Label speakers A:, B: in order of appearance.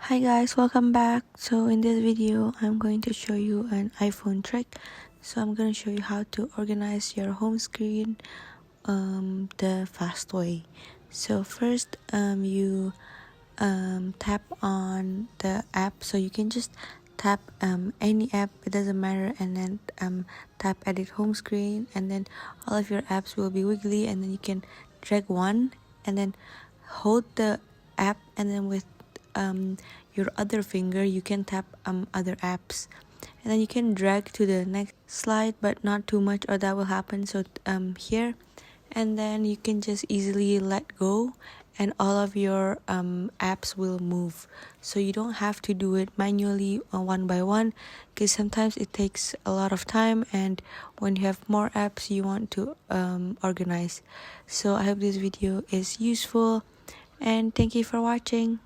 A: Hi guys, welcome back. So in this video I'm going to show you an iPhone trick. So I'm going to show you how to organize your home screen the fast way. So first you tap on the app, so you can just tap any app, it doesn't matter, and then tap edit home screen, and then all of your apps will be wiggly, and then you can drag one and then hold the app, and then with your other finger you can tap other apps, and then you can drag to the next slide, but not too much or that will happen. So here, and then you can just easily let go and all of your apps will move. So you don't have to do it manually one by one, because sometimes it takes a lot of time, and when you have more apps you want to organize. So I hope this video is useful, and thank you for watching.